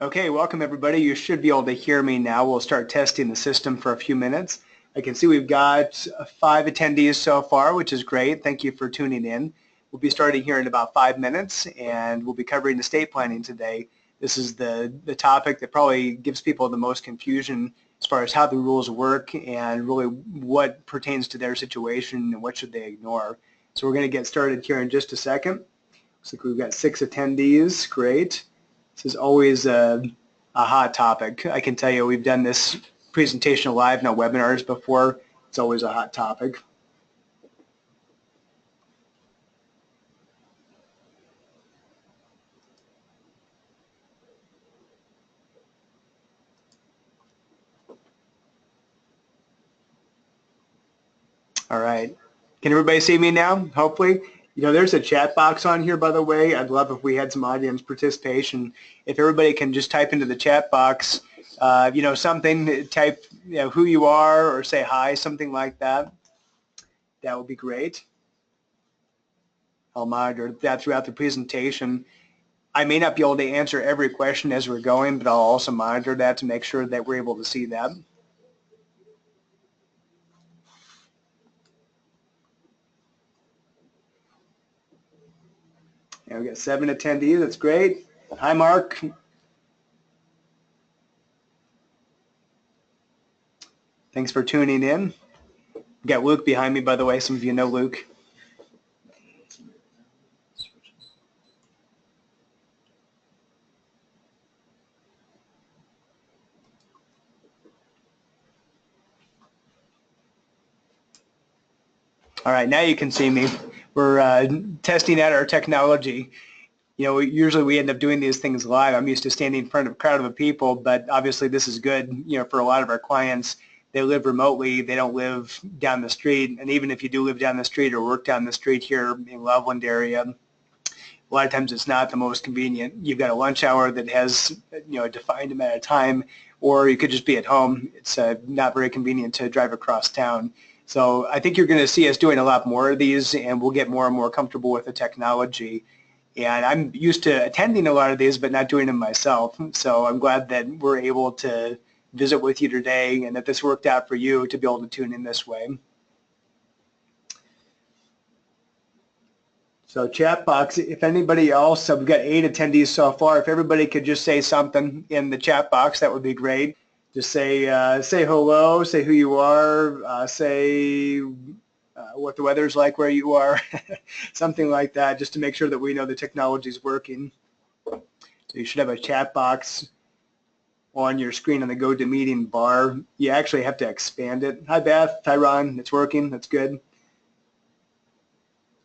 Okay, welcome everybody. You should be able to hear me now. We'll start testing the system for a few minutes. I can see we've got 5 attendees so far, which is great. Thank you for tuning in. We'll be starting here in about 5 minutes, and we'll be covering estate planning today. This is the topic that probably gives people the most confusion as far as how the rules work and really what pertains to their situation and what should they ignore. So we're going to get started here in just a second. Looks like we've got 6 attendees. Great. This is always a hot topic. I can tell you we've done this presentation live on webinars before. It's always a hot topic. All right. Can everybody see me now? Hopefully. You know, there's a chat box on here, by the way. I'd love if we had some audience participation. If everybody can just type into the chat box, something, type, who you are or say hi, something like that. That would be great. I'll monitor that throughout the presentation. I may not be able to answer every question as we're going, but I'll also monitor that to make sure that we're able to see that. And we got 7 attendees. That's great. Hi, Mark. Thanks for tuning in. We got Luke behind me, by the way. Some of you know Luke. All right, now you can see me. We're testing out our technology. You know, usually we end up doing these things live. I'm used to standing in front of a crowd of people, but obviously this is good, for a lot of our clients. They live remotely. They don't live down the street. And even if you do live down the street or work down the street here in Loveland area, a lot of times it's not the most convenient. You've got a lunch hour that has, a defined amount of time, or you could just be at home. It's not very convenient to drive across town. So I think you're going to see us doing a lot more of these, and we'll get more and more comfortable with the technology. And I'm used to attending a lot of these, but not doing them myself. So I'm glad that we're able to visit with you today and that this worked out for you to be able to tune in this way. So chat box, if anybody else, we've got 8 attendees so far. If everybody could just say something in the chat box, that would be great. Just say hello, say who you are, say what the weather's like where you are, something like that, just to make sure that we know the technology is working. So you should have a chat box on your screen on the GoToMeeting bar. You actually have to expand it. Hi Beth, hi Ron, it's working, that's good.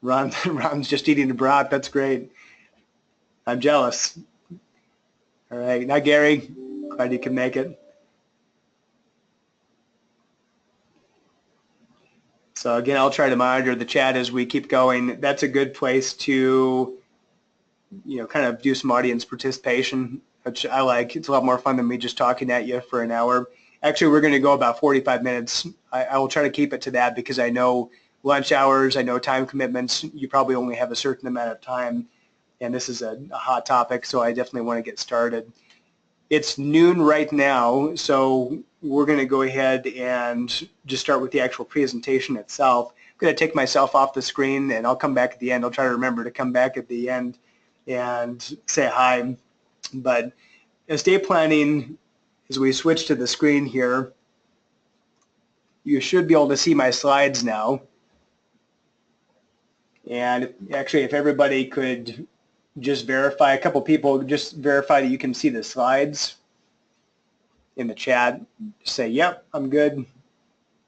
Ron's just eating a brat, that's great. I'm jealous. All right, now Gary, glad you can make it. So again, I'll try to monitor the chat as we keep going. That's a good place to, kind of do some audience participation, which I like. It's a lot more fun than me just talking at you for an hour. Actually, we're going to go about 45 minutes. I will try to keep it to that because I know lunch hours, I know time commitments. You probably only have a certain amount of time, and this is a hot topic, so I definitely want to get started. It's noon right now, so we're going to go ahead and just start with the actual presentation itself. I'm going to take myself off the screen, and I'll come back at the end. I'll try to remember to come back at the end and say hi. But estate planning, as we switch to the screen here, you should be able to see my slides now. And actually, if everybody could just verify, a couple people just verify that you can see the slides in the chat. Say, yep, I'm good.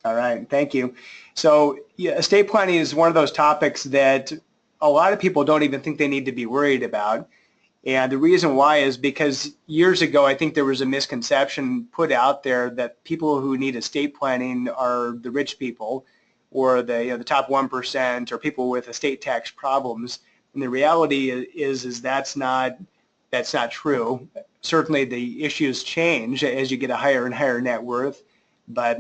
All right, thank you. So yeah, estate planning is one of those topics that a lot of people don't even think they need to be worried about. And the reason why is because years ago, I think there was a misconception put out there that people who need estate planning are the rich people or the top 1% or people with estate tax problems. And the reality is that's not true. Certainly the issues change as you get a higher and higher net worth, but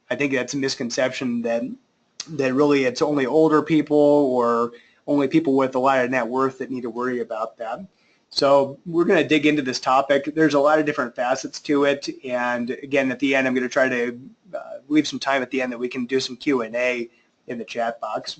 I think that's a misconception that really it's only older people or only people with a lot of net worth that need to worry about that. So we're going to dig into this topic. There's a lot of different facets to it, and again, at the end, I'm going to try to leave some time at the end that we can do some Q&A in the chat box.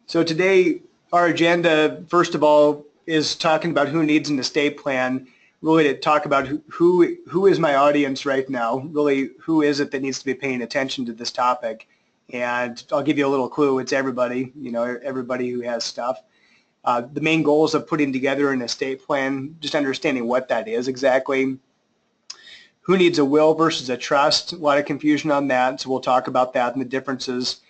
So today, our agenda, first of all, is talking about who needs an estate plan, really to talk about who is my audience right now, really who is it that needs to be paying attention to this topic. And I'll give you a little clue, it's everybody, everybody who has stuff. The main goals of putting together an estate plan, just understanding what that is exactly. Who needs a will versus a trust? A lot of confusion on that, so we'll talk about that and the differences.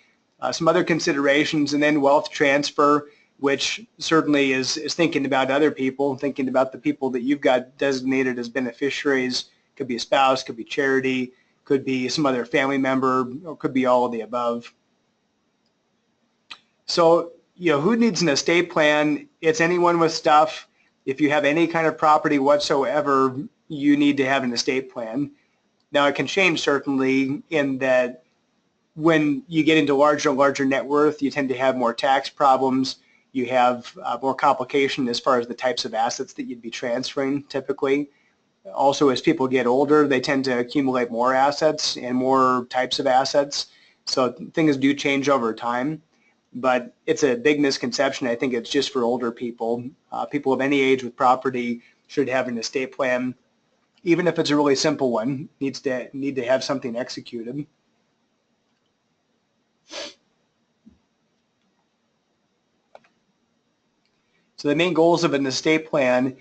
Some other considerations, and then wealth transfer, which certainly is thinking about other people, thinking about the people that you've got designated as beneficiaries. Could be a spouse, could be charity, could be some other family member, or could be all of the above. So, who needs an estate plan? It's anyone with stuff. If you have any kind of property whatsoever, you need to have an estate plan. Now, it can change certainly in that when you get into larger and larger net worth, you tend to have more tax problems. You have more complication as far as the types of assets that you'd be transferring typically. Also, as people get older, they tend to accumulate more assets and more types of assets. So things do change over time, but it's a big misconception. I think it's just for older people. People of any age with property should have an estate plan, even if it's a really simple one. Need to have something executed. So the main goals of an estate plan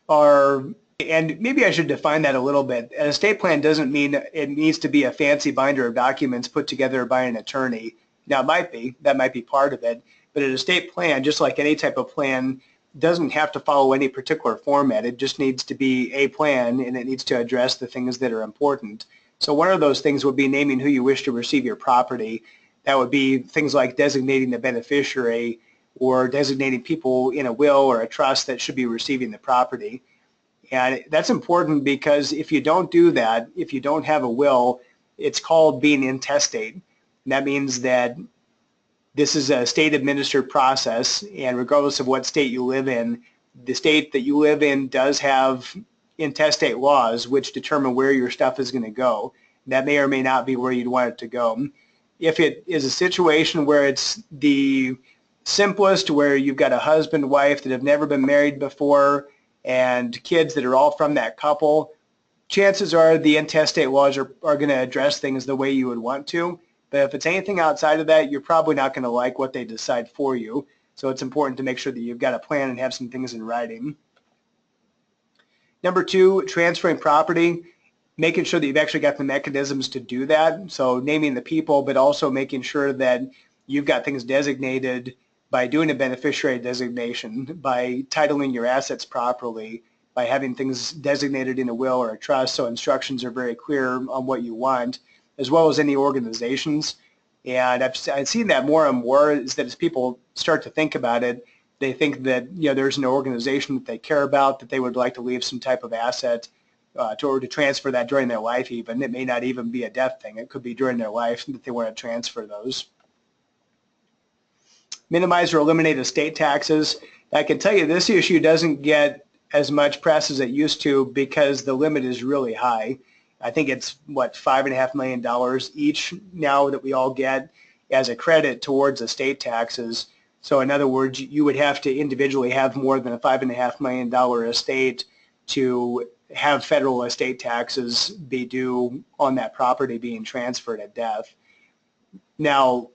are, and maybe I should define that a little bit. An estate plan doesn't mean it needs to be a fancy binder of documents put together by an attorney. Now, that might be part of it, but an estate plan, just like any type of plan, doesn't have to follow any particular format. It just needs to be a plan, and it needs to address the things that are important. So one of those things would be naming who you wish to receive your property. That would be things like designating the beneficiary or designating people in a will or a trust that should be receiving the property. And that's important because if you don't do that, if you don't have a will, it's called being intestate. And that means that this is a state-administered process, and regardless of what state you live in, the state that you live in does have intestate laws which determine where your stuff is going to go. That may or may not be where you'd want it to go. If it is a situation where it's the simplest, where you've got a husband, wife that have never been married before, and kids that are all from that couple, chances are the intestate laws are going to address things the way you would want to. But if it's anything outside of that, you're probably not going to like what they decide for you. So it's important to make sure that you've got a plan and have some things in writing. Number two, transferring property, making sure that you've actually got the mechanisms to do that. So naming the people, but also making sure that you've got things designated by doing a beneficiary designation, by titling your assets properly, by having things designated in a will or a trust so instructions are very clear on what you want, as well as any organizations. And I've seen that more and more, is that as people start to think about it, they think that there's an organization that they care about, that they would like to leave some type of asset to transfer that during their life even. It may not even be a death thing. It could be during their life that they want to transfer those. Minimize or eliminate estate taxes. I can tell you this issue doesn't get as much press as it used to because the limit is really high. I think it's, $5.5 million each now that we all get as a credit towards estate taxes. So in other words, you would have to individually have more than a $5.5 million estate to have federal estate taxes be due on that property being transferred at death. Now,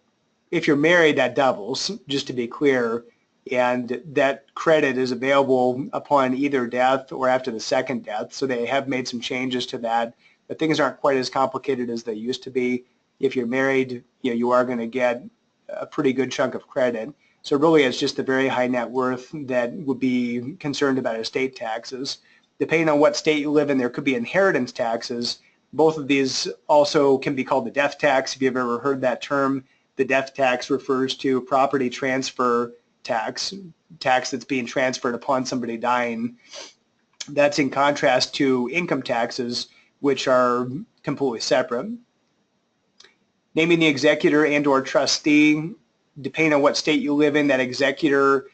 if you're married, that doubles, just to be clear, and that credit is available upon either death or after the second death. So they have made some changes to that, but things aren't quite as complicated as they used to be. If you're married, you are going to get a pretty good chunk of credit. So really it's just the very high net worth that would be concerned about estate taxes. Depending on what state you live in, there could be inheritance taxes. Both of these also can be called the death tax, if you've ever heard that term. The death tax refers to property transfer tax that's being transferred upon somebody dying. That's in contrast to income taxes, which are completely separate. Naming the executor and or trustee. depending on what state you live in, that executor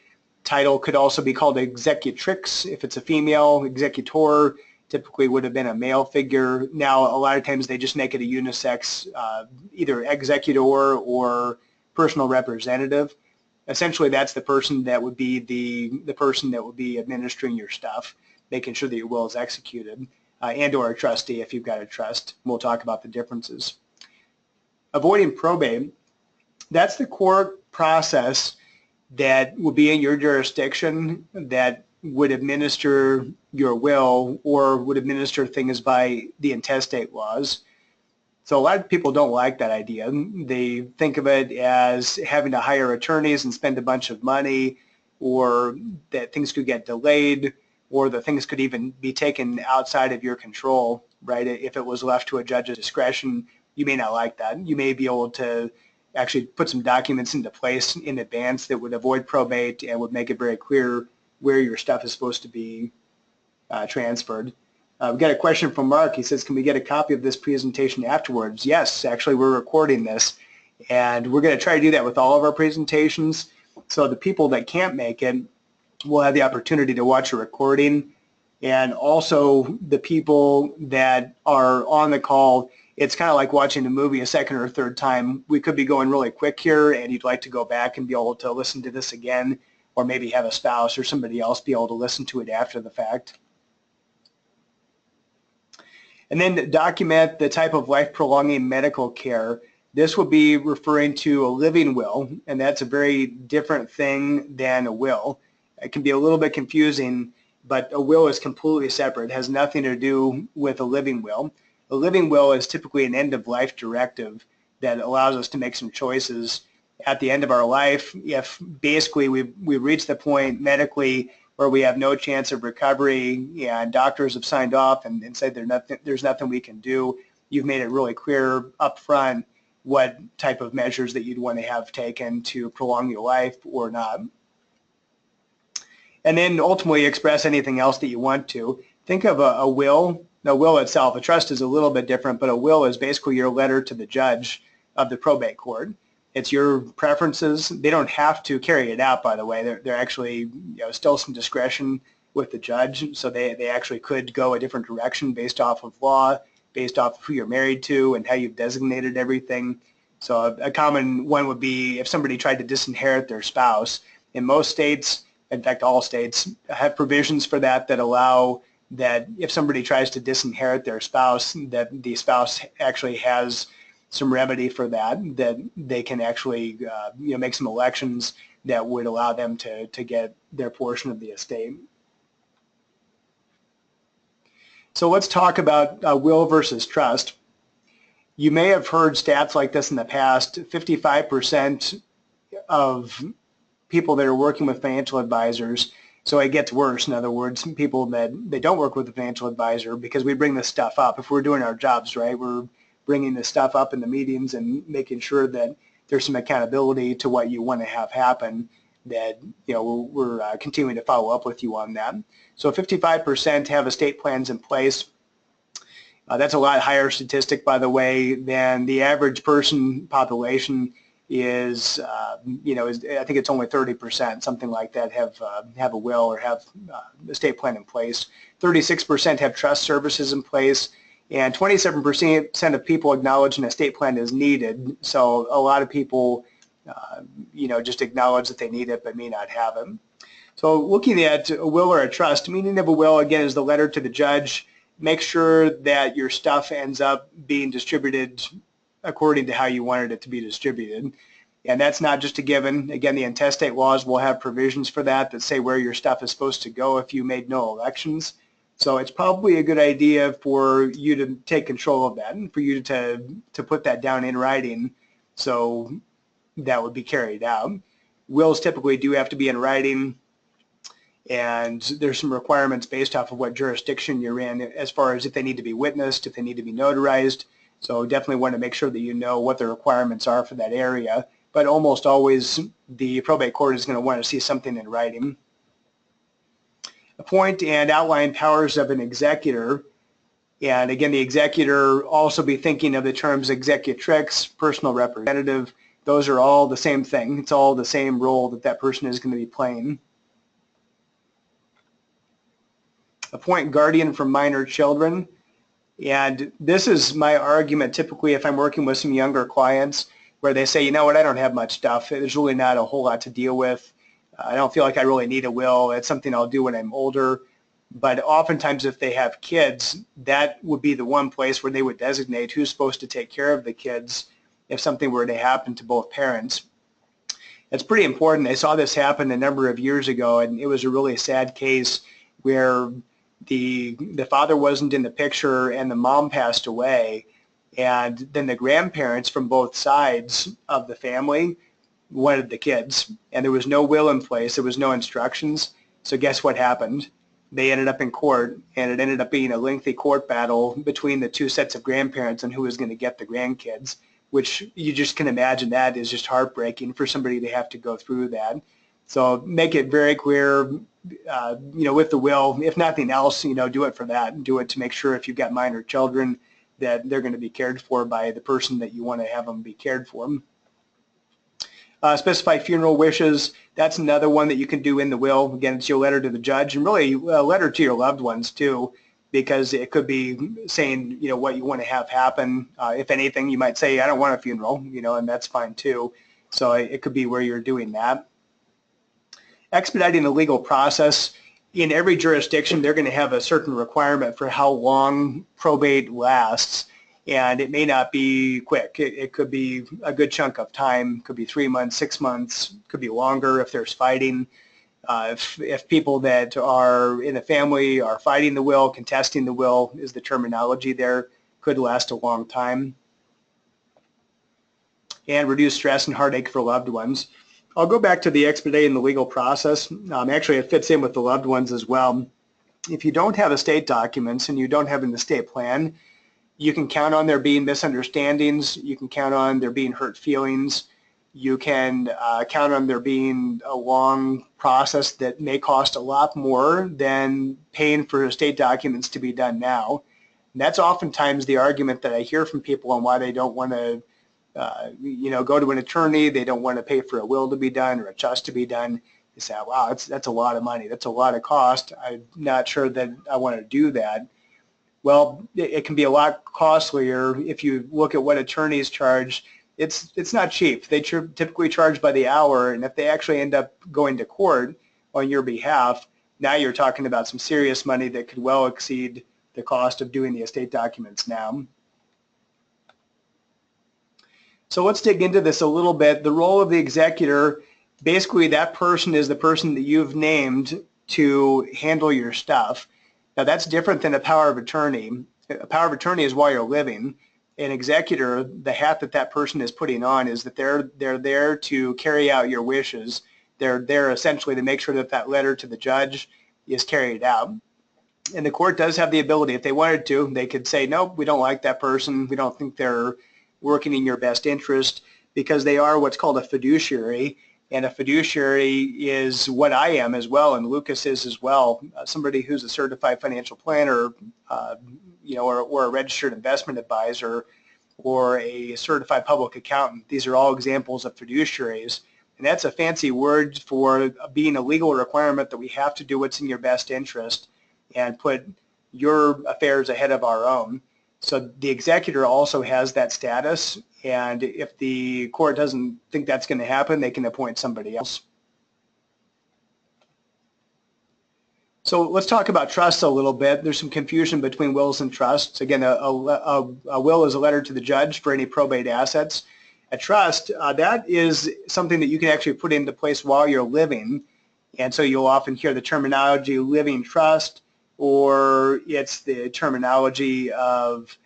title could also be called executrix if it's a female. Executor typically would have been a male figure. Now, a lot of times they just make it a unisex, either executor or personal representative. Essentially, that's the person that would be the person that would be administering your stuff, making sure that your will is executed, and or a trustee if you've got a trust. We'll talk about the differences. Avoiding probate, that's the court process that will be in your jurisdiction that would administer your will or would administer things by the intestate laws. So a lot of people don't like that idea. They think of it as having to hire attorneys and spend a bunch of money, or that things could get delayed, or that things could even be taken outside of your control, right? If it was left to a judge's discretion, you may not like that. You may be able to actually put some documents into place in advance that would avoid probate and would make it very clear where your stuff is supposed to be transferred. We've got a question from Mark. He says, can we get a copy of this presentation afterwards? Yes, actually we're recording this, and we're going to try to do that with all of our presentations. So the people that can't make it will have the opportunity to watch a recording, and also the people that are on the call, it's kind of like watching a movie a second or third time. We could be going really quick here, and you'd like to go back and be able to listen to this again, or maybe have a spouse or somebody else be able to listen to it after the fact. And then document the type of life-prolonging medical care. This will be referring to a living will, and that's a very different thing than a will. It can be a little bit confusing, but a will is completely separate. It has nothing to do with a living will. A living will is typically an end-of-life directive that allows us to make some choices at the end of our life. If basically we've reached the point medically where we have no chance of recovery and doctors have signed off and said there's nothing we can do, you've made it really clear up front what type of measures that you'd want to have taken to prolong your life or not. And then ultimately express anything else that you want to. Think of a will. The will itself, a trust is a little bit different, but a will is basically your letter to the judge of the probate court. It's your preferences. They don't have to carry it out, by the way. They're actually, still some discretion with the judge, so they actually could go a different direction based off of law, based off of who you're married to and how you've designated everything. So a common one would be if somebody tried to disinherit their spouse. In most states, in fact all states, have provisions for that allow that if somebody tries to disinherit their spouse, that the spouse actually has some remedy for that they can actually make some elections that would allow them to get their portion of the estate. So let's talk about will versus trust. You may have heard stats like this in the past. 55% of people that are working with financial advisors, so it gets worse. In other words, people that they don't work with a financial advisor, because we bring this stuff up. If we're doing our jobs right, we're bringing this stuff up in the meetings and making sure that there's some accountability to what you want to have happen, that we're continuing to follow up with you on that. So 55% have estate plans in place. That's a lot higher statistic, by the way, than the average person population is. I think it's only 30%, something like that, have a will or have estate plan in place. 36% have trust services in place, and 27% of people acknowledge an estate plan is needed. So a lot of people, just acknowledge that they need it but may not have it. So looking at a will or a trust, meaning of a will, again, is the letter to the judge. Make sure that your stuff ends up being distributed according to how you wanted it to be distributed. And that's not just a given. Again, the intestate laws will have provisions for that say where your stuff is supposed to go if you made no elections. So it's probably a good idea for you to take control of that and for you to put that down in writing, so that would be carried out. Wills typically do have to be in writing, and there's some requirements based off of what jurisdiction you're in as far as if they need to be witnessed, if they need to be notarized. So definitely want to make sure that you know what the requirements are for that area. But almost always the probate court is going to want to see something in writing. Appoint and outline powers of an executor. And again, the executor also be thinking of the terms executrix, personal representative. those are all the same thing. It's all the same role that that person is going to be playing. Appoint guardian for minor children. And this is my argument typically if I'm working with some younger clients where they say, you know what, I don't have much stuff. There's really not a whole lot to deal with. I don't feel like I really need a will. It's something I'll do when I'm older. But oftentimes if they have kids, that would be the one place where they would designate who's supposed to take care of the kids if something were to happen to both parents. It's pretty important. I saw this happen a number of years ago, and it was a really sad case where the father wasn't in the picture and the mom passed away, and then the grandparents from both sides of the family wanted the kids, and there was no will in place, there was no instructions. So guess what happened? They ended up in court, and it ended up being a lengthy court battle between the two sets of grandparents on who was going to get the grandkids, which you just can imagine that is just heartbreaking for somebody to have to go through that. So make it very clear, with the will, if nothing else, do it for that. Do it to make sure if you've got minor children that they're going to be cared for by the person that you want to have them be cared for. Specify funeral wishes. That's another one that you can do in the will. Again, it's your letter to the judge, and really a letter to your loved ones too, because it could be saying, what you want to have happen. If anything, you might say, I don't want a funeral, and that's fine too. So it could be where you're doing that. Expediting the legal process. In every jurisdiction, they're going to have a certain requirement for how long probate lasts, and it may not be quick. It could be a good chunk of time. It could be 3 months, 6 months, could be longer if there's fighting. If people that are in the family are fighting the will, contesting the will is the terminology there, could last a long time. And reduce stress and heartache for loved ones. I'll go back to the expediting the legal process. Actually, it fits in with the loved ones as well. If you don't have estate documents and you don't have an estate plan, you can count on there being misunderstandings. You can count on there being hurt feelings. You can count on there being a long process that may cost a lot more than paying for estate documents to be done now. And that's oftentimes the argument that I hear from people on why they don't want to go to an attorney. They don't want to pay for a will to be done or a trust to be done. They say, wow, that's a lot of money. That's a lot of cost. I'm not sure that I want to do that. Well, it can be a lot costlier if you look at what attorneys charge. It's not cheap. They typically charge by the hour, and if they actually end up going to court on your behalf, now you're talking about some serious money that could well exceed the cost of doing the estate documents now. So let's dig into this a little bit. The role of the executor, basically that person is the person that you've named to handle your stuff. Now that's different than a power of attorney. A power of attorney is while you're living. An executor, the hat that that person is putting on is that they're there to carry out your wishes. They're there essentially to make sure that that letter to the judge is carried out. And the court does have the ability, if they wanted to, they could say, nope, we don't like that person. We don't think they're working in your best interest, because they are what's called a fiduciary. And a fiduciary is what I am as well, and Lucas is as well, somebody who's a certified financial planner, or a registered investment advisor, or a certified public accountant. These are all examples of fiduciaries. And that's a fancy word for being a legal requirement that we have to do what's in your best interest and put your affairs ahead of our own. So the executor also has that status, and if the court doesn't think that's going to happen, they can appoint somebody else. So let's talk about trusts a little bit. There's some confusion between wills and trusts. Again, a will is a letter to the judge for any probate assets. A trust, that is something that you can actually put into place while you're living, and so you'll often hear the terminology living trust, or it's the terminology of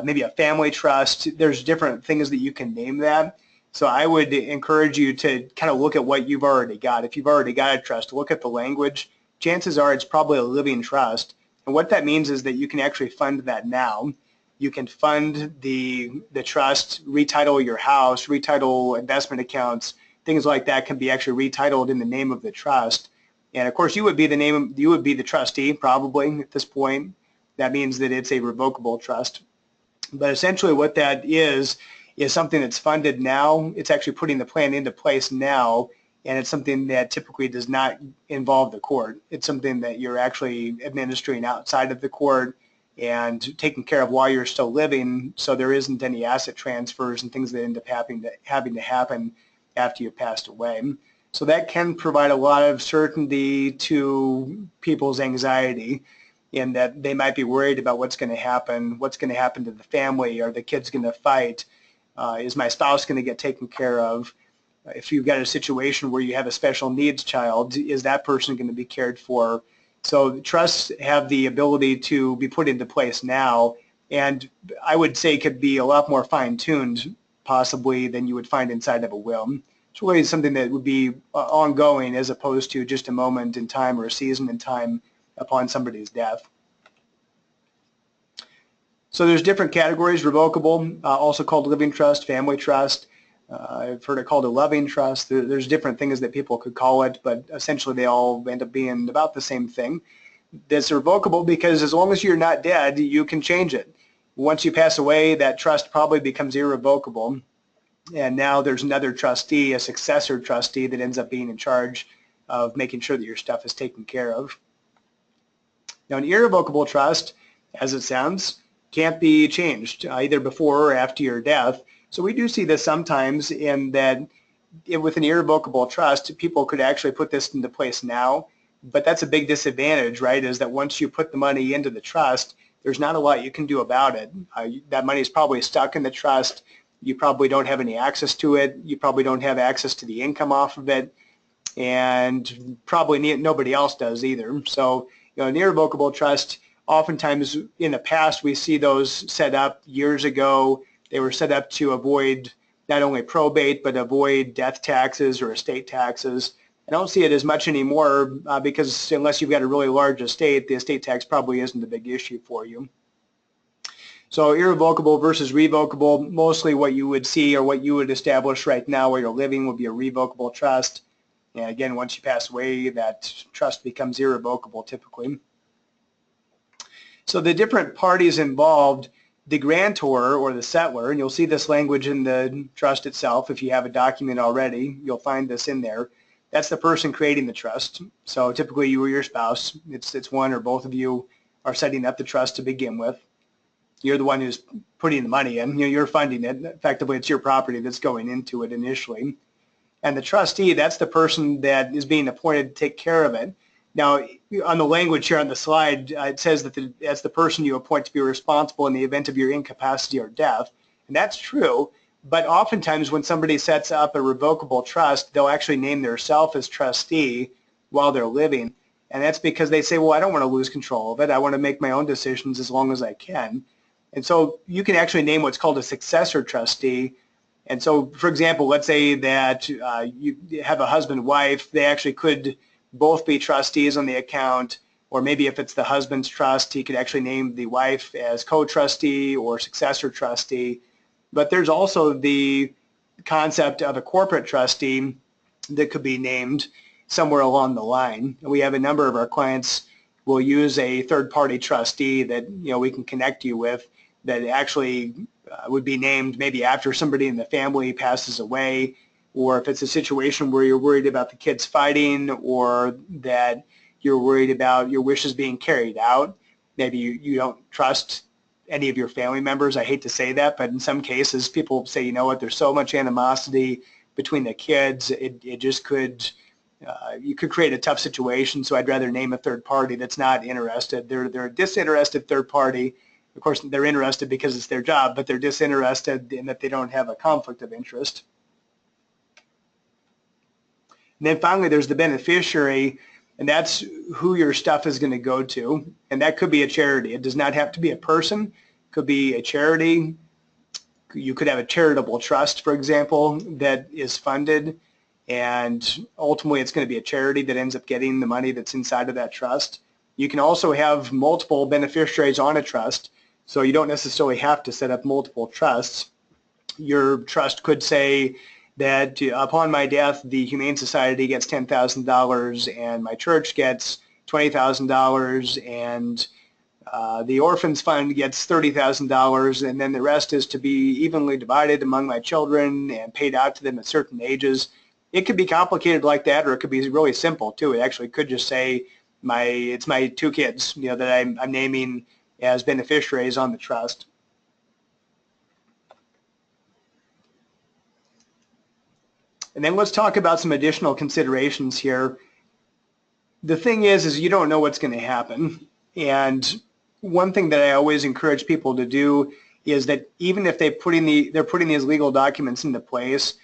maybe a family trust. There's different things that you can name that. So I would encourage you to kind of look at what you've already got. If you've already got a trust, look at the language. Chances are it's probably a living trust. And what that means is that you can actually fund that now. You can fund the trust, retitle your house, retitle investment accounts, things like that can be actually retitled in the name of the trust. And of course, you would be the trustee probably at this point. That means that it's a revocable trust. But essentially what that is is something that's funded now. It's actually putting the plan into place now, and it's something that typically does not involve the court. It's something that you're actually administering outside of the court and taking care of while you're still living, so there isn't any asset transfers and things that end up having to happen after you've passed away. So that can provide a lot of certainty to people's anxiety, in that they might be worried about what's going to happen to the family. Are the kids going to fight? Is my spouse going to get taken care of? If you've got a situation where you have a special needs child, is that person going to be cared for? So trusts have the ability to be put into place now, and I would say could be a lot more fine-tuned possibly than you would find inside of a will. It's really something that would be ongoing as opposed to just a moment in time or a season in time upon somebody's death. So there's different categories: revocable, also called living trust, family trust. I've heard it called a loving trust. There's different things that people could call it, but essentially they all end up being about the same thing. That's revocable because as long as you're not dead, you can change it. Once you pass away, that trust probably becomes irrevocable, and now there's another trustee, a successor trustee, that ends up being in charge of making sure that your stuff is taken care of. Now, an irrevocable trust, as it sounds, can't be changed either before or after your death. So we do see this sometimes, in that with an irrevocable trust, people could actually put this into place now, but that's a big disadvantage, right, is that once you put the money into the trust, there's not a lot you can do about it. That money is probably stuck in the trust. You probably don't have any access to it. You probably don't have access to the income off of it, and probably nobody else does either. So, an irrevocable trust, oftentimes in the past we see those set up years ago. They were set up to avoid not only probate, but avoid death taxes or estate taxes. I don't see it as much anymore because unless you've got a really large estate, the estate tax probably isn't a big issue for you. So irrevocable versus revocable, mostly what you would see or what you would establish right now where you're living would be a revocable trust. And again, once you pass away, that trust becomes irrevocable typically. So the different parties involved, the grantor or the settlor, and you'll see this language in the trust itself. If you have a document already, you'll find this in there. That's the person creating the trust. So typically you or your spouse, it's one or both of you are setting up the trust to begin with. You're the one who's putting the money in. You're funding it. Effectively, it's your property that's going into it initially. And the trustee, that's the person that is being appointed to take care of it. Now, on the language here on the slide, it says that that's the person you appoint to be responsible in the event of your incapacity or death. And that's true, but oftentimes when somebody sets up a revocable trust, they'll actually name themselves as trustee while they're living. And that's because they say, well, I don't want to lose control of it. I want to make my own decisions as long as I can. And so you can actually name what's called a successor trustee. And so, for example, let's say that you have a husband and wife. They actually could both be trustees on the account, or maybe if it's the husband's trust, he could actually name the wife as co-trustee or successor trustee. But there's also the concept of a corporate trustee that could be named somewhere along the line. We have a number of our clients will use a third-party trustee that we can connect you with that actually would be named maybe after somebody in the family passes away, or if it's a situation where you're worried about the kids fighting, or that you're worried about your wishes being carried out. Maybe you don't trust any of your family members. I hate to say that, but in some cases people say, you know what, there's so much animosity between the kids, it just could, you could create a tough situation, so I'd rather name a third party that's not interested. They're a disinterested third party. Of course, they're interested because it's their job, but they're disinterested in that they don't have a conflict of interest. And then finally, there's the beneficiary, and that's who your stuff is going to go to. And that could be a charity. It does not have to be a person. It could be a charity. You could have a charitable trust, for example, that is funded, and ultimately it's going to be a charity that ends up getting the money that's inside of that trust. You can also have multiple beneficiaries on a trust, so you don't necessarily have to set up multiple trusts. Your trust could say that upon my death, the Humane Society gets $10,000 and my church gets $20,000, and The orphans fund gets $30,000, and then the rest is to be evenly divided among my children and paid out to them at certain ages. It could be complicated like that, or it could be really simple too. It actually could just say it's my 2 kids, that I'm naming as beneficiaries on the trust. And then let's talk about some additional considerations here. The thing is you don't know what's going to happen. And one thing that I always encourage people to do is that even if they're putting these legal documents into place,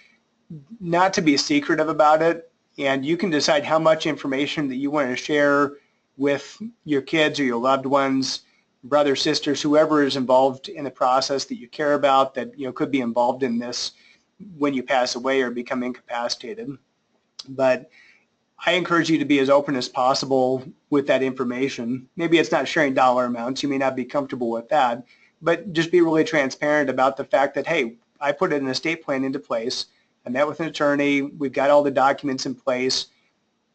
not to be secretive about it, and you can decide how much information that you want to share with your kids or your loved ones, brothers, sisters, whoever is involved in the process that you care about, that could be involved in this when you pass away or become incapacitated. But I encourage you to be as open as possible with that information. Maybe it's not sharing dollar amounts. You may not be comfortable with that, but just be really transparent about the fact that, hey, I put an estate plan into place. I met with an attorney. We've got all the documents in place.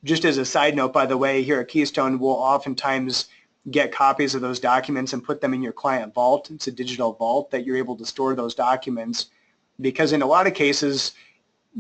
Just as a side note, by the way, here at Keystone, we'll oftentimes get copies of those documents and put them in your client vault. It's a digital vault that you're able to store those documents, because in a lot of cases,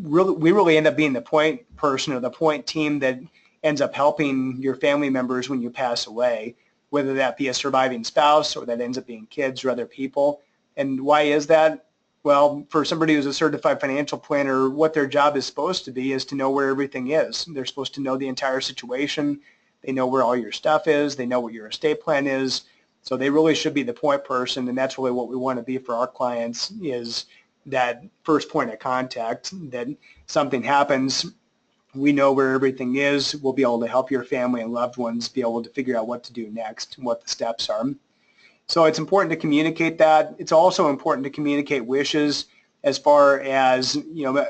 we really end up being the point person or the point team that ends up helping your family members when you pass away, whether that be a surviving spouse or that ends up being kids or other people. And why is that? Well, for somebody who's a certified financial planner, what their job is supposed to be is to know where everything is. They're supposed to know the entire situation. They know where all your stuff is. They know what your estate plan is. So they really should be the point person, and that's really what we want to be for our clients, is that first point of contact. That something happens, we know where everything is. We'll be able to help your family and loved ones be able to figure out what to do next and what the steps are. So it's important to communicate that. It's also important to communicate wishes, as far as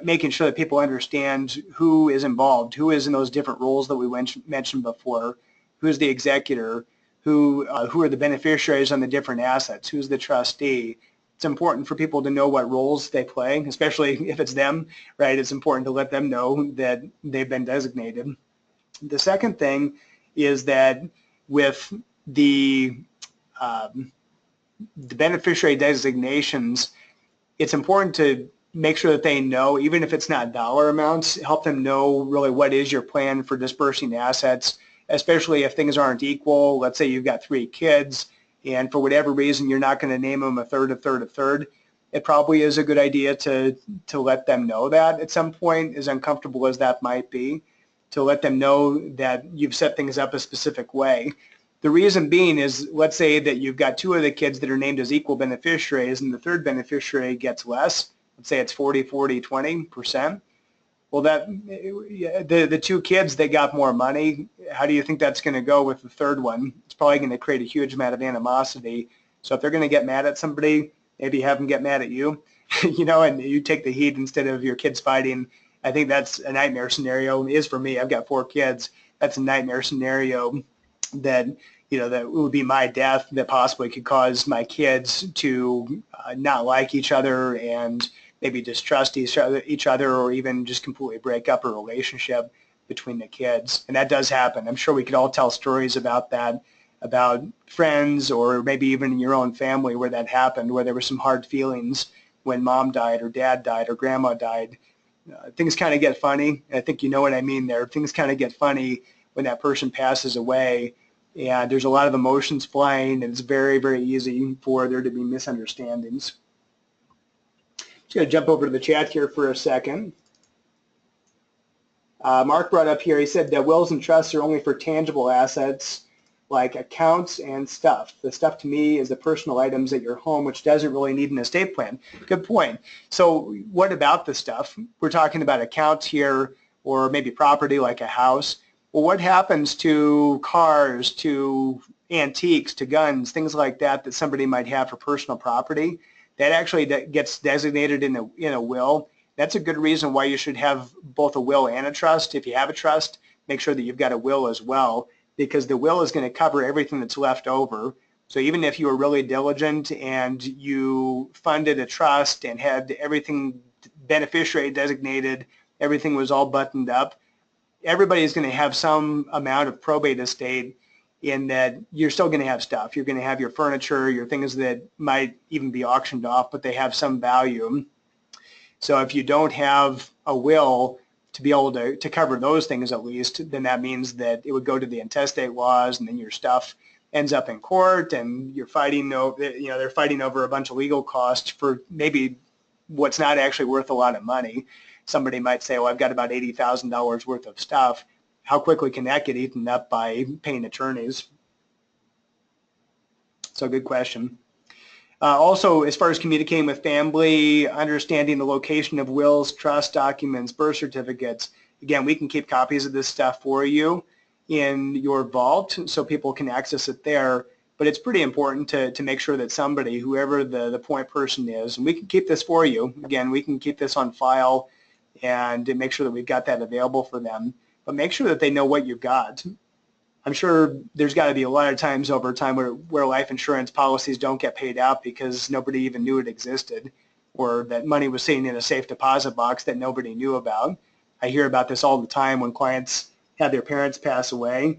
making sure that people understand who is involved, who is in those different roles that we mentioned before, who's the executor, who are the beneficiaries on the different assets, who's the trustee. It's important for people to know what roles they play, especially if it's them, right? It's important to let them know that they've been designated. The second thing is that with the beneficiary designations, it's important to make sure that they know, even if it's not dollar amounts, help them know really what is your plan for dispersing assets, especially if things aren't equal. Let's say you've got 3 kids, and for whatever reason you're not going to name them a third, a third, a third. It probably is a good idea to let them know that at some point, as uncomfortable as that might be, to let them know that you've set things up a specific way. The reason being is, let's say that you've got 2 of the kids that are named as equal beneficiaries and the third beneficiary gets less. Let's say it's 40, 40, 20%. Well, the 2 kids, they got more money. How do you think that's going to go with the third one? It's probably going to create a huge amount of animosity. So if they're going to get mad at somebody, maybe have them get mad at you, and you take the heat instead of your kids fighting. I think that's a nightmare scenario. It is for me. I've got 4 kids. That's a nightmare scenario that that would be my death, that possibly could cause my kids to not like each other and maybe distrust each other, or even just completely break up a relationship between the kids. And that does happen. I'm sure we could all tell stories about that, about friends or maybe even in your own family where that happened, where there were some hard feelings when mom died or dad died or grandma died. Things kind of get funny. I think you know what I mean there. Things kind of get funny when that person passes away, and there's a lot of emotions flying, and it's very, very easy for there to be misunderstandings. Just going to jump over to the chat here for a second. Mark brought up here, he said that wills and trusts are only for tangible assets like accounts and stuff. The stuff to me is the personal items at your home, which doesn't really need an estate plan. Good point. So what about the stuff? We're talking about accounts here, or maybe property like a house. Well, what happens to cars, to antiques, to guns, things like that somebody might have for personal property? That actually gets designated in a will. That's a good reason why you should have both a will and a trust. If you have a trust, make sure that you've got a will as well, because the will is going to cover everything that's left over. So even if you were really diligent and you funded a trust and had everything beneficiary designated, everything was all buttoned up, everybody is going to have some amount of probate estate in that you're still going to have stuff. You're going to have your furniture, your things that might even be auctioned off, but they have some value. So if you don't have a will to be able to cover those things at least, then that means that it would go to the intestate laws, and then your stuff ends up in court, and you're fighting over, they're fighting over a bunch of legal costs for maybe what's not actually worth a lot of money. Somebody might say, well, I've got about $80,000 worth of stuff. How quickly can that get eaten up by paying attorneys? So good question. Also, as far as communicating with family, understanding the location of wills, trust documents, birth certificates, again, we can keep copies of this stuff for you in your vault so people can access it there. But it's pretty important to make sure that somebody, whoever the point person is, and we can keep this for you. Again, we can keep this on file and make sure that we've got that available for them. But make sure that they know what you've got. I'm sure there's got to be a lot of times over time where life insurance policies don't get paid out because nobody even knew it existed, or that money was sitting in a safe deposit box that nobody knew about. I hear about this all the time when clients have their parents pass away,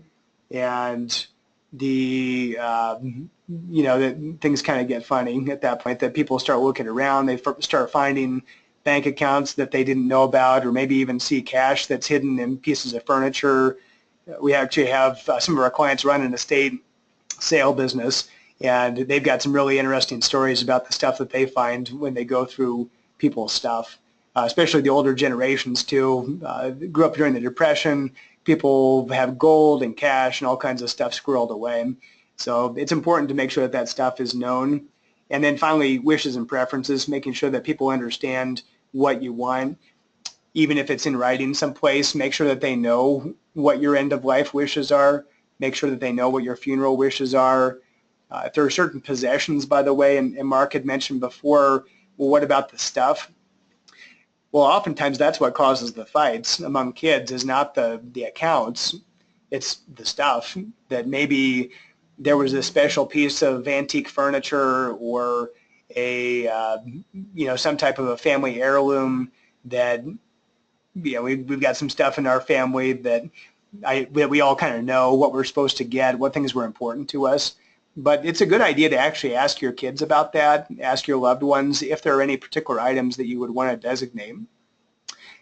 and that things kind of get funny at that point, that people start looking around, they start finding bank accounts that they didn't know about, or maybe even see cash that's hidden in pieces of furniture. We actually have some of our clients run an estate sale business, and they've got some really interesting stories about the stuff that they find when they go through people's stuff, especially the older generations too. Grew up during the Depression. People have gold and cash and all kinds of stuff squirreled away. So it's important to make sure that that stuff is known. And then finally, wishes and preferences, making sure that people understand what you want. Even if it's in writing someplace, make sure that they know what your end-of-life wishes are. Make sure that they know what your funeral wishes are. If there are certain possessions, by the way, and Mark had mentioned before, well, what about the stuff? Well, oftentimes that's what causes the fights among kids, is not the accounts. It's the stuff, that maybe there was a special piece of antique furniture or some type of a family heirloom that we've got some stuff in our family that we all kind of know what we're supposed to get, what things were important to us. But it's a good idea to actually ask your kids about that, ask your loved ones if there are any particular items that you would want to designate.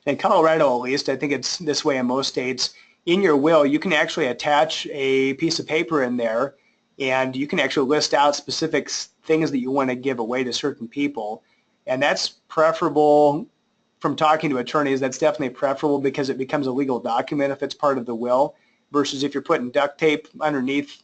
In Colorado, at least, I think it's this way in most states, in your will, you can actually attach a piece of paper in there, and you can actually list out specific things that you want to give away to certain people. And that's preferable. From talking to attorneys, that's definitely preferable because it becomes a legal document if it's part of the will, versus if you're putting duct tape underneath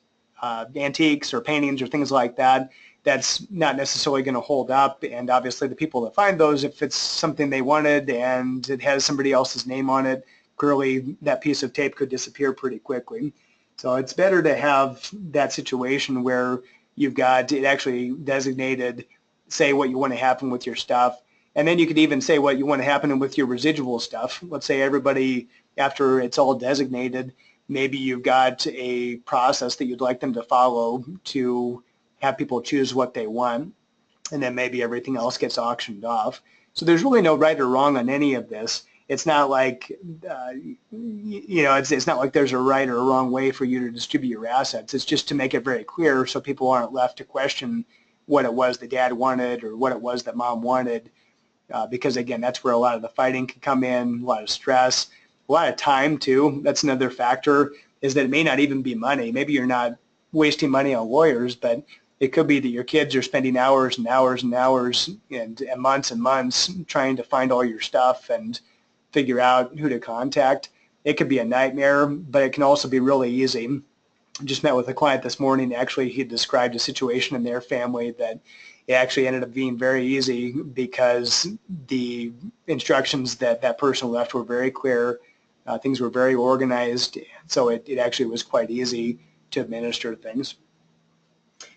antiques or paintings or things like that, that's not necessarily going to hold up. And obviously the people that find those, if it's something they wanted and it has somebody else's name on it, clearly that piece of tape could disappear pretty quickly. So it's better to have that situation where you've got it actually designated, say what you want to happen with your stuff. And then you could even say what you want to happen with your residual stuff. Let's say everybody, after it's all designated, maybe you've got a process that you'd like them to follow to have people choose what they want, and then maybe everything else gets auctioned off. So there's really no right or wrong on any of this. It's not like, it's not like there's a right or a wrong way for you to distribute your assets. It's just to make it very clear so people aren't left to question what it was that dad wanted or what it was that mom wanted. Because again, that's where a lot of the fighting can come in, a lot of stress, a lot of time too. That's another factor, is that it may not even be money. Maybe you're not wasting money on lawyers, but it could be that your kids are spending hours and hours and hours and months trying to find all your stuff and figure out who to contact. It could be a nightmare, but it can also be really easy. I just met with a client this morning. Actually, he described a situation in their family that it actually ended up being very easy because the instructions that that person left were very clear. Things were very organized, so it actually was quite easy to administer things.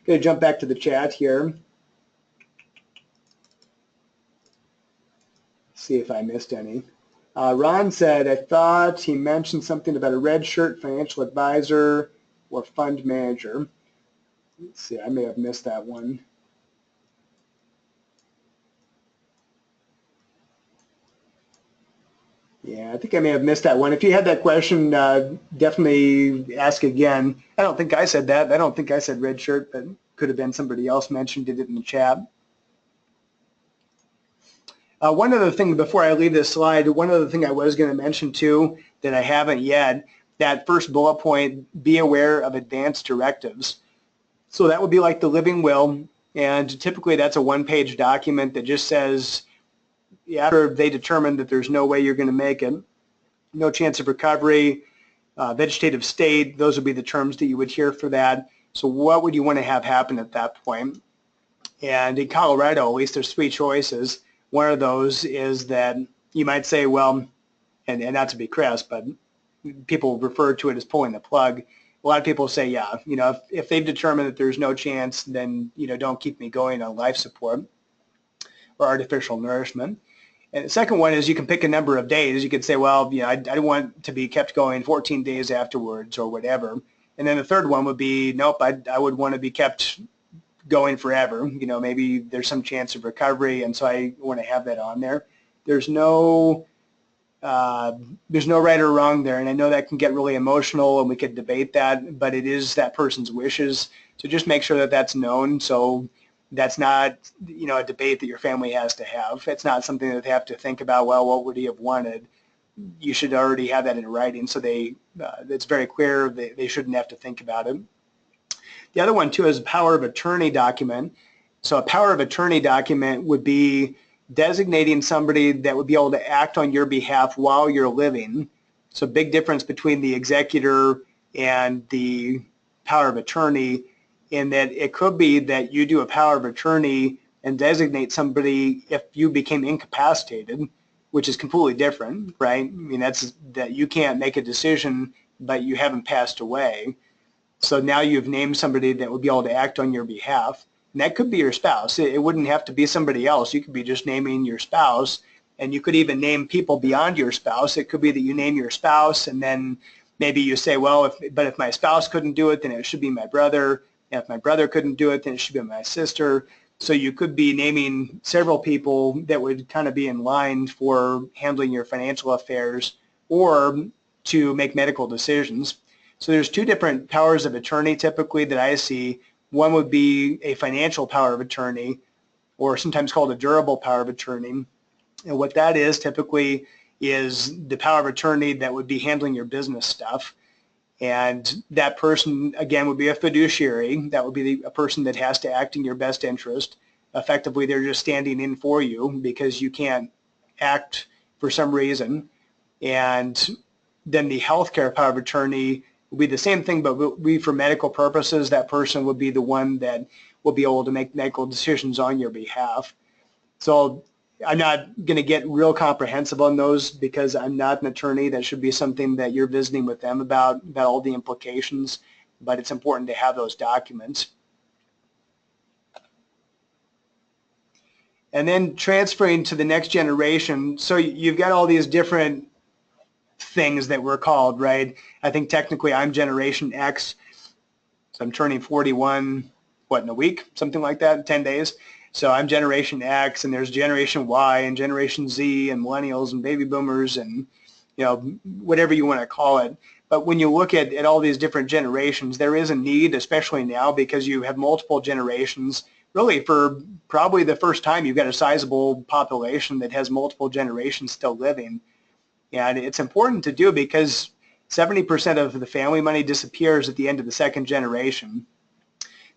Going to jump back to the chat here. See if I missed any. Ron said, I thought he mentioned something about a red shirt financial advisor or fund manager. Let's see, I may have missed that one. Yeah, I think I may have missed that one. If you had that question, definitely ask again. I don't think I said that. I don't think I said red shirt, but could have been somebody else mentioned it in the chat. One other thing before I leave this slide, one other thing I was going to mention too that I haven't yet, that first bullet point, be aware of advanced directives. So that would be like the living will, and typically that's a one-page document that just says, after they determine that there's no way you're going to make it, no chance of recovery, vegetative state, those would be the terms that you would hear for that. So what would you want to have happen at that point? And in Colorado, at least there's three choices. One of those is that you might say, well, and not to be crass, but people refer to it as pulling the plug. A lot of people say, yeah, if they've determined that there's no chance, then, don't keep me going on life support or artificial nourishment. And the second one is you can pick a number of days. You could say, well, I want to be kept going 14 days afterwards or whatever. And then the third one would be, nope, I would want to be kept going forever. Maybe there's some chance of recovery, and so I want to have that on there. There's no right or wrong there, and I know that can get really emotional, and we could debate that, but it is that person's wishes. So just make sure that that's known. So that's not, a debate that your family has to have. It's not something that they have to think about, well, what would he have wanted? You should already have that in writing, so it's very clear they shouldn't have to think about it. The other one, too, is a power of attorney document. So a power of attorney document would be designating somebody that would be able to act on your behalf while you're living. So big difference between the executor and the power of attorney, in that it could be that you do a power of attorney and designate somebody if you became incapacitated, which is completely different, right? I mean, that's that you can't make a decision, but you haven't passed away. So now you've named somebody that would be able to act on your behalf. And that could be your spouse. It wouldn't have to be somebody else. You could be just naming your spouse, and you could even name people beyond your spouse. It could be that you name your spouse, and then maybe you say, well, if my spouse couldn't do it, then it should be my brother. And if my brother couldn't do it, then it should be my sister. So you could be naming several people that would kind of be in line for handling your financial affairs or to make medical decisions. So there's two different powers of attorney typically that I see. One would be a financial power of attorney, or sometimes called a durable power of attorney. And what that is typically is the power of attorney that would be handling your business stuff. And that person, again, would be a fiduciary. That would be a person that has to act in your best interest. Effectively, they're just standing in for you because you can't act for some reason. And then the healthcare power of attorney will be the same thing, but will be for medical purposes. That person would be the one that will be able to make medical decisions on your behalf. So I'm not going to get real comprehensive on those because I'm not an attorney. That should be something that you're visiting with them about all the implications, but it's important to have those documents. And then transferring to the next generation. So you've got all these different things that we're called, right? I think technically I'm Generation X, so I'm turning 41, in a week, something like that, 10 days. So I'm Generation X, and there's Generation Y and Generation Z and millennials and baby boomers and, whatever you want to call it. But when you look at all these different generations, there is a need, especially now, because you have multiple generations. Really, for probably the first time, you've got a sizable population that has multiple generations still living. And it's important to do because 70% of the family money disappears at the end of the second generation.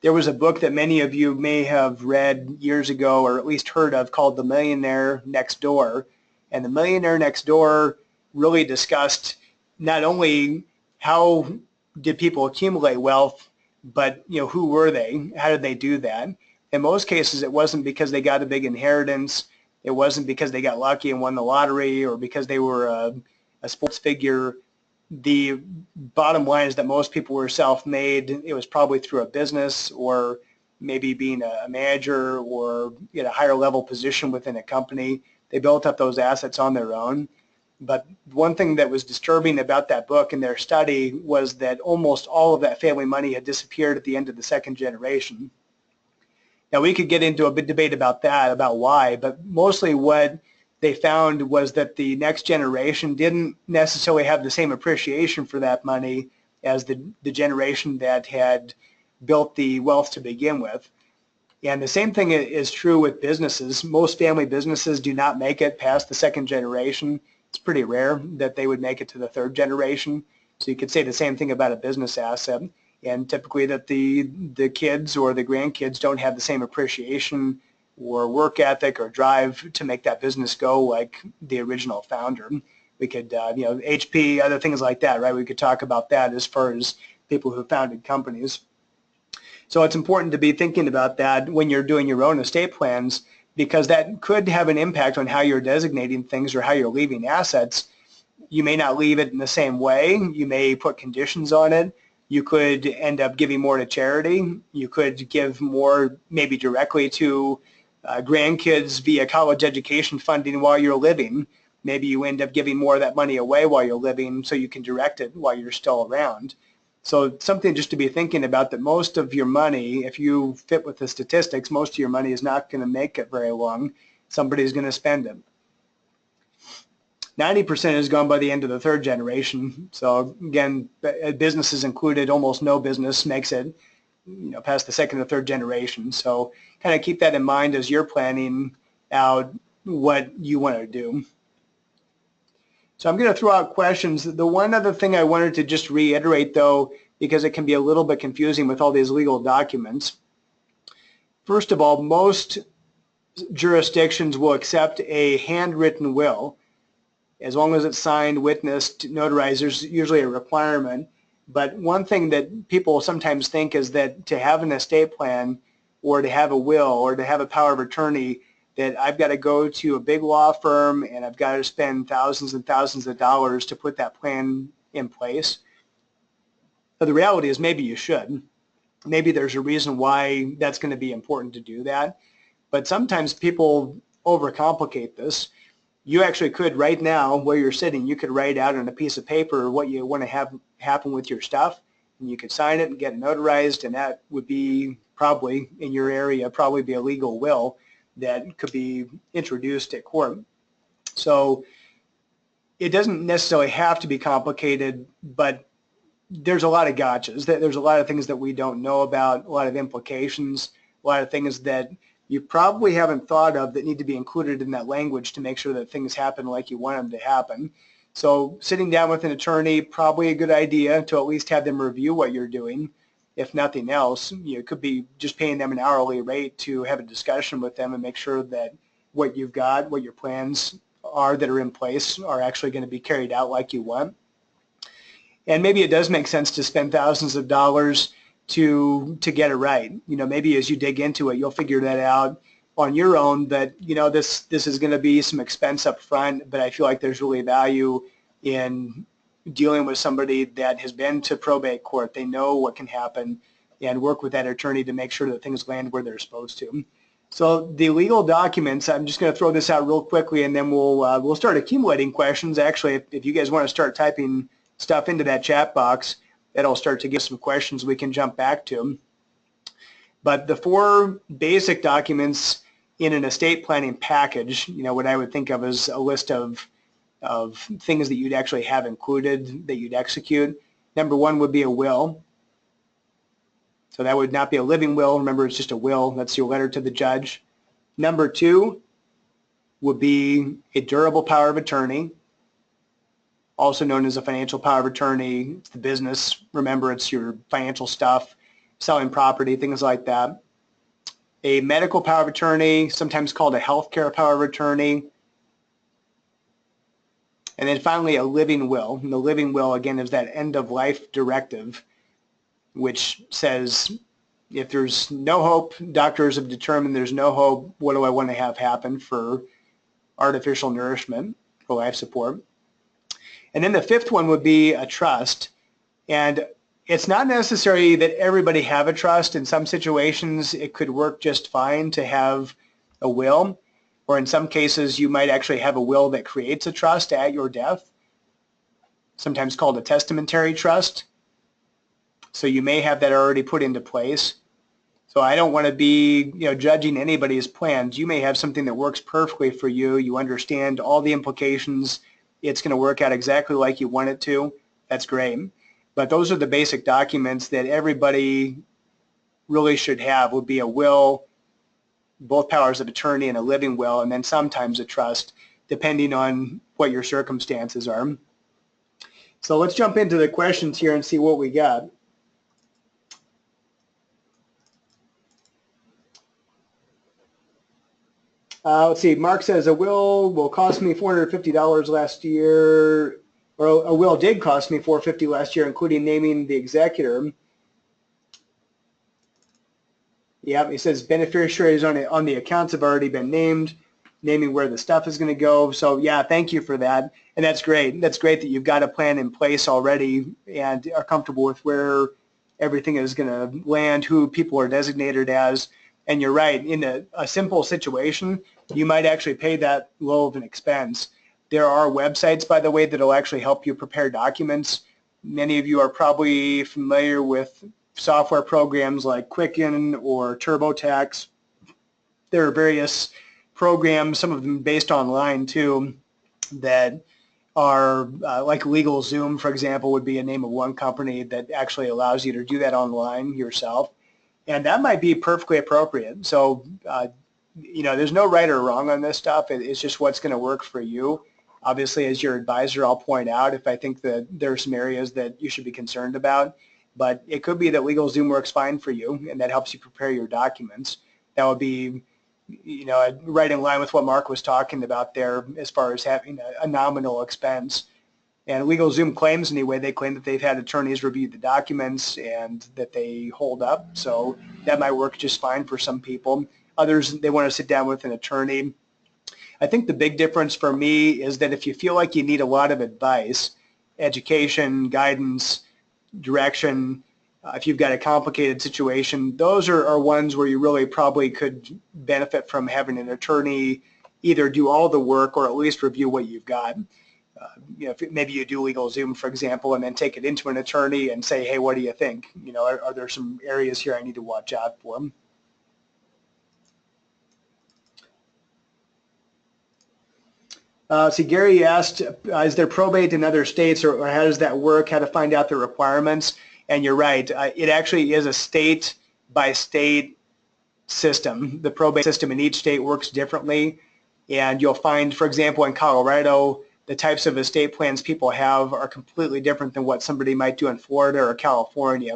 There was a book that many of you may have read years ago, or at least heard of, called The Millionaire Next Door. And The Millionaire Next Door really discussed not only how did people accumulate wealth, but who were they? How did they do that? In most cases, it wasn't because they got a big inheritance. It wasn't because they got lucky and won the lottery or because they were a sports figure. The bottom line is that most people were self-made. It was probably through a business or maybe being a manager or a higher level position within a company. They built up those assets on their own. But one thing that was disturbing about that book and their study was that almost all of that family money had disappeared at the end of the second generation. Now, we could get into a big debate about that, about why, but mostly what they found was that the next generation didn't necessarily have the same appreciation for that money as the generation that had built the wealth to begin with. And the same thing is true with businesses. Most family businesses do not make it past the second generation. It's pretty rare that they would make it to the third generation. So you could say the same thing about a business asset. And typically that the kids or the grandkids don't have the same appreciation or work ethic or drive to make that business go like the original founder. We could, HP, other things like that, right? We could talk about that as far as people who founded companies. So it's important to be thinking about that when you're doing your own estate plans, because that could have an impact on how you're designating things or how you're leaving assets. You may not leave it in the same way. You may put conditions on it. You could end up giving more to charity. You could give more maybe directly to grandkids via college education funding while you're living. Maybe you end up giving more of that money away while you're living so you can direct it while you're still around. So something just to be thinking about, that most of your money, if you fit with the statistics, most of your money is not going to make it very long. Somebody's going to spend it. 90% is gone by the end of the third generation. So again, businesses included, almost no business makes it past the second or third generation. So kind of keep that in mind as you're planning out what you want to do. So I'm going to throw out questions. The one other thing I wanted to just reiterate, though, because it can be a little bit confusing with all these legal documents. First of all, most jurisdictions will accept a handwritten will, as long as it's signed, witnessed, notarized. There's usually a requirement. But one thing that people sometimes think is that to have an estate plan or to have a will or to have a power of attorney, that I've got to go to a big law firm and I've got to spend thousands and thousands of dollars to put that plan in place. But the reality is maybe you should. Maybe there's a reason why that's going to be important to do that. But sometimes people overcomplicate this. You actually could, right now, where you're sitting, you could write out on a piece of paper what you want to have happen with your stuff, and you could sign it and get it notarized, and that would be probably, in your area, probably be a legal will that could be introduced at court. So it doesn't necessarily have to be complicated, but there's a lot of gotchas. There's a lot of things that we don't know about, a lot of implications, a lot of things that you probably haven't thought of that need to be included in that language to make sure that things happen like you want them to happen. So sitting down with an attorney, probably a good idea to at least have them review what you're doing. If nothing else, it could be just paying them an hourly rate to have a discussion with them and make sure that what you've got, what your plans are that are in place are actually going to be carried out like you want. And maybe it does make sense to spend thousands of dollars to get it right. Maybe as you dig into it, you'll figure that out on your own, that this is going to be some expense up front, but I feel like there's really value in dealing with somebody that has been to probate court. They know what can happen, and work with that attorney to make sure that things land where they're supposed to. So the legal documents, I'm just going to throw this out real quickly, and then we'll start accumulating questions. Actually, if you guys want to start typing stuff into that chat box, that'll start to give some questions we can jump back to. But the 4 basic documents in an estate planning package, what I would think of as a list of things that you'd actually have included that you'd execute. Number 1 would be a will. So that would not be a living will. Remember, it's just a will. That's your letter to the judge. Number 2 would be a durable power of attorney, also known as a financial power of attorney. It's the business. Remember, it's your financial stuff, selling property, things like that. A medical power of attorney, sometimes called a healthcare power of attorney. And then finally, a living will. And the living will, again, is that end-of-life directive, which says if there's no hope, doctors have determined there's no hope, what do I want to have happen for artificial nourishment, for life support. And then the 5th one would be a trust. And it's not necessary that everybody have a trust. In some situations, it could work just fine to have a will. Or in some cases, you might actually have a will that creates a trust at your death, sometimes called a testamentary trust. So you may have that already put into place. So I don't want to be, judging anybody's plans. You may have something that works perfectly for you. You understand all the implications. It's going to work out exactly like you want it to. That's great. But those are the basic documents that everybody really should have. Would be a will, both powers of attorney, and a living will, and then sometimes a trust, depending on what your circumstances are. So let's jump into the questions here and see what we got. Let's see, Mark says a will cost me $450 last year, or a will did cost me $450 last year, including naming the executor. Yeah, he says beneficiaries on the accounts have already been named, naming where the stuff is going to go. So yeah, thank you for that. And that's great. That's great that you've got a plan in place already and are comfortable with where everything is going to land, who people are designated as. And you're right, in a simple situation, you might actually pay that low of an expense. There are websites, by the way, that will actually help you prepare documents. Many of you are probably familiar with software programs like Quicken or TurboTax. There are various programs, some of them based online too, that are like LegalZoom, for example, would be a name of one company that actually allows you to do that online yourself. And that might be perfectly appropriate. So, there's no right or wrong on this stuff. It's just what's going to work for you. Obviously, as your advisor, I'll point out if I think that there are some areas that you should be concerned about. But it could be that LegalZoom works fine for you, and that helps you prepare your documents. That would be, right in line with what Mark was talking about there as far as having a nominal expense. And LegalZoom claims anyway, they claim that they've had attorneys review the documents and that they hold up. So that might work just fine for some people. Others, they want to sit down with an attorney. I think the big difference for me is that if you feel like you need a lot of advice, education, guidance, direction, if you've got a complicated situation, those are ones where you really probably could benefit from having an attorney either do all the work or at least review what you've got. If maybe you do LegalZoom, for example, and then take it into an attorney and say, hey, what do you think? Are there some areas here I need to watch out for? See, Gary asked, is there probate in other states, or how does that work, how to find out the requirements? And you're right, it actually is a state-by-state system. The probate system in each state works differently, and you'll find, for example, in Colorado, the types of estate plans people have are completely different than what somebody might do in Florida or California.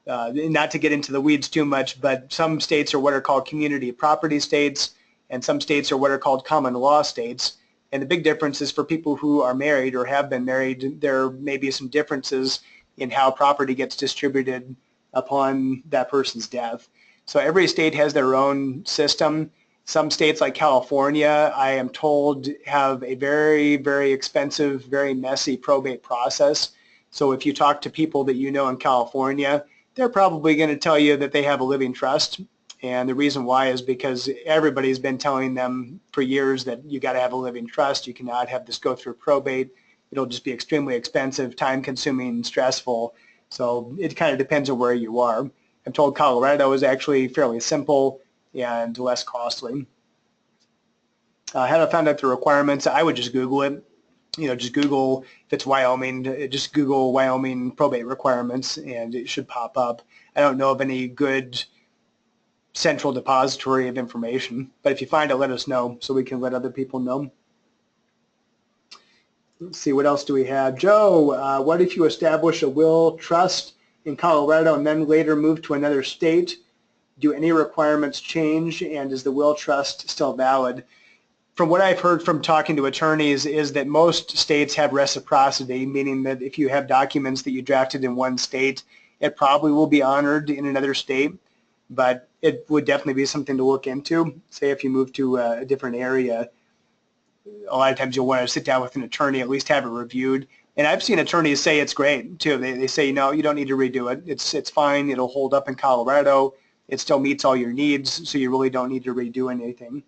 Not to get into the weeds too much, but some states are what are called community property states, and some states are what are called common law states. And the big difference is for people who are married or have been married, there may be some differences in how property gets distributed upon that person's death. So every state has their own system. Some states like California, I am told, have a very, very expensive, very messy probate process. So if you talk to people that you know in California, they're probably going to tell you that they have a living trust. And the reason why is because everybody's been telling them for years that you got to have a living trust. You cannot have this go through probate. It'll just be extremely expensive, time-consuming, stressful. So it kind of depends on where you are. I'm told Colorado is actually fairly simple and less costly. How to find out the requirements? I would just Google it. Just Google, if it's Wyoming, just Google Wyoming probate requirements and it should pop up. I don't know of any good central depository of information, but if you find it, let us know so we can let other people know. Let's see, what else do we have? Joe, what if you establish a will trust in Colorado and then later move to another state? Do any requirements change, and is the will trust still valid? From what I've heard from talking to attorneys is that most states have reciprocity, meaning that if you have documents that you drafted in one state, it probably will be honored in another state, but it would definitely be something to look into. Say if you move to a different area, a lot of times you'll want to sit down with an attorney, at least have it reviewed. And I've seen attorneys say it's great too. They say, no, you don't need to redo it. It's fine. It'll hold up in Colorado. It still meets all your needs, so you really don't need to redo anything.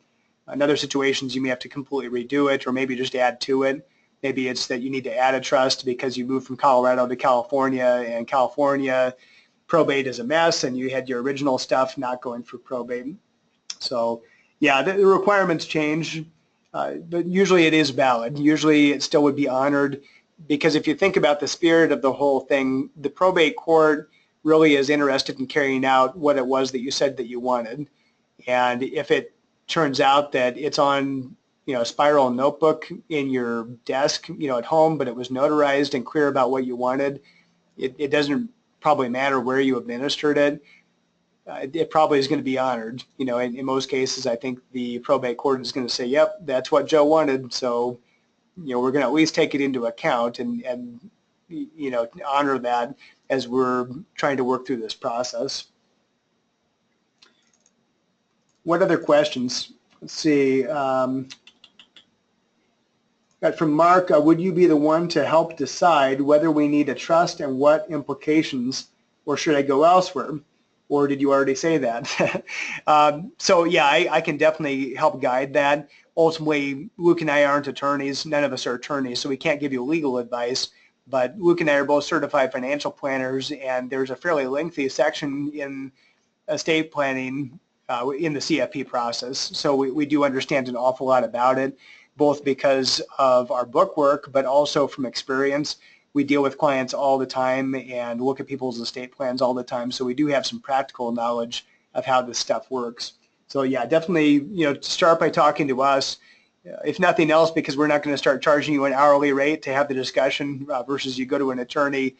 In other situations, you may have to completely redo it or maybe just add to it. Maybe it's that you need to add a trust because you moved from Colorado to California, and California probate is a mess and you had your original stuff not going through probate. So yeah, the requirements change, but usually it is valid. Usually it still would be honored, because if you think about the spirit of the whole thing, the probate court really is interested in carrying out what it was that you said that you wanted. And if it turns out that it's on, a spiral notebook in your desk, at home, but it was notarized and clear about what you wanted, it doesn't probably matter where you administered it. It probably is going to be honored. In most cases, I think the probate court is going to say, yep, that's what Joe wanted. So, we're going to at least take it into account and honor that as we're trying to work through this process. What other questions? Let's see. Got from Mark, would you be the one to help decide whether we need a trust and what implications, or should I go elsewhere? Or did you already say that? So yeah, I can definitely help guide that. Ultimately, Luke and I aren't attorneys. None of us are attorneys, so we can't give you legal advice. But Luke and I are both certified financial planners, and there's a fairly lengthy section in estate planning in the CFP process. So we do understand an awful lot about it, both because of our book work, but also from experience. We deal with clients all the time and look at people's estate plans all the time, so we do have some practical knowledge of how this stuff works. So yeah, definitely, start by talking to us, if nothing else, because we're not going to start charging you an hourly rate to have the discussion versus you go to an attorney.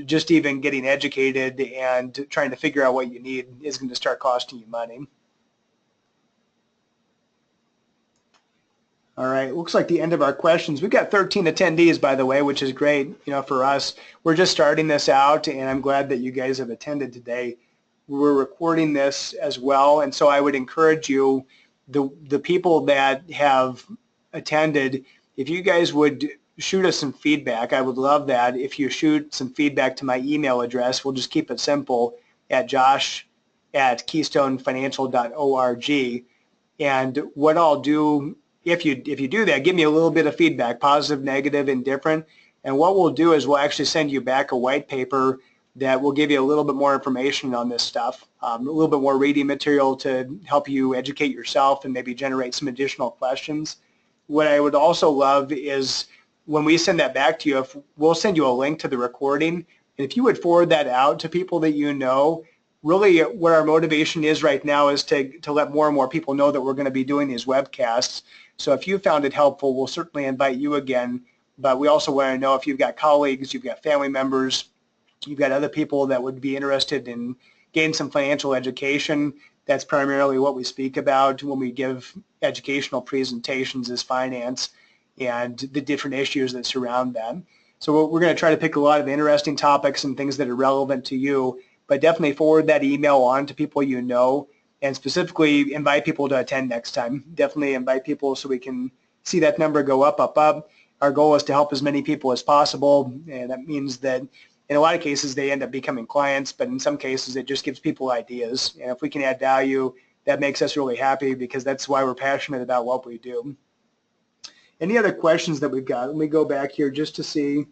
Just even getting educated and trying to figure out what you need is going to start costing you money. All right, looks like the end of our questions. We've got 13 attendees, by the way, which is great, for us. We're just starting this out, and I'm glad that you guys have attended today. We're recording this as well, and so I would encourage you, the people that have attended, if you guys would shoot us some feedback. I would love that. If you shoot some feedback to my email address, we'll just keep it simple at josh@keystonefinancial.org. And what I'll do, if you do that, give me a little bit of feedback, positive, negative, indifferent. And what we'll do is we'll actually send you back a white paper that will give you a little bit more information on this stuff, a little bit more reading material to help you educate yourself and maybe generate some additional questions. What I would also love is when we send that back to you, we'll send you a link to the recording, and if you would forward that out to people that you know. Really what our motivation is right now is to let more and more people know that we're going to be doing these webcasts. So if you found it helpful, we'll certainly invite you again, but we also want to know if you've got colleagues, you've got family members, you've got other people that would be interested in getting some financial education. That's primarily what we speak about when we give educational presentations, is finance and the different issues that surround them. So we're going to try to pick a lot of interesting topics and things that are relevant to you, but definitely forward that email on to people you know, and specifically invite people to attend next time. Definitely invite people so we can see that number go up, up, up. Our goal is to help as many people as possible, and that means that in a lot of cases they end up becoming clients, but in some cases it just gives people ideas. And if we can add value, that makes us really happy, because that's why we're passionate about what we do. Any other questions that we've got? Let me go back here just to see.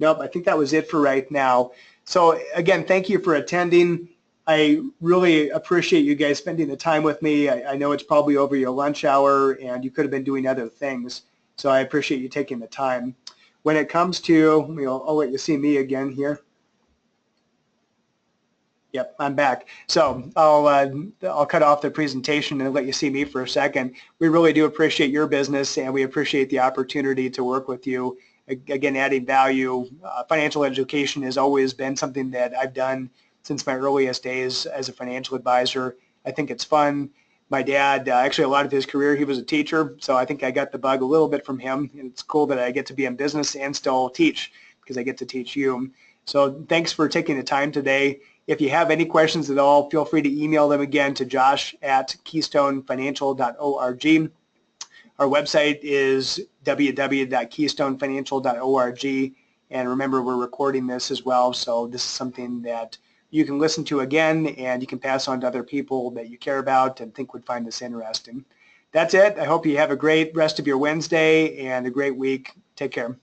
Nope, I think that was it for right now. So again, thank you for attending. I really appreciate you guys spending the time with me. I know it's probably over your lunch hour and you could have been doing other things, so I appreciate you taking the time. When it comes to, I'll let you see me again here. Yep, I'm back. So I'll cut off the presentation and let you see me for a second. We really do appreciate your business, and we appreciate the opportunity to work with you. Again, adding value. Financial education has always been something that I've done since my earliest days as a financial advisor. I think it's fun. My dad, actually a lot of his career, he was a teacher, so I think I got the bug a little bit from him. And it's cool that I get to be in business and still teach, because I get to teach you. So thanks for taking the time today. If you have any questions at all, feel free to email them again to josh@keystonefinancial.org. Our website is www.keystonefinancial.org. And remember, we're recording this as well, so this is something that you can listen to again, and you can pass on to other people that you care about and think would find this interesting. That's it. I hope you have a great rest of your Wednesday and a great week. Take care.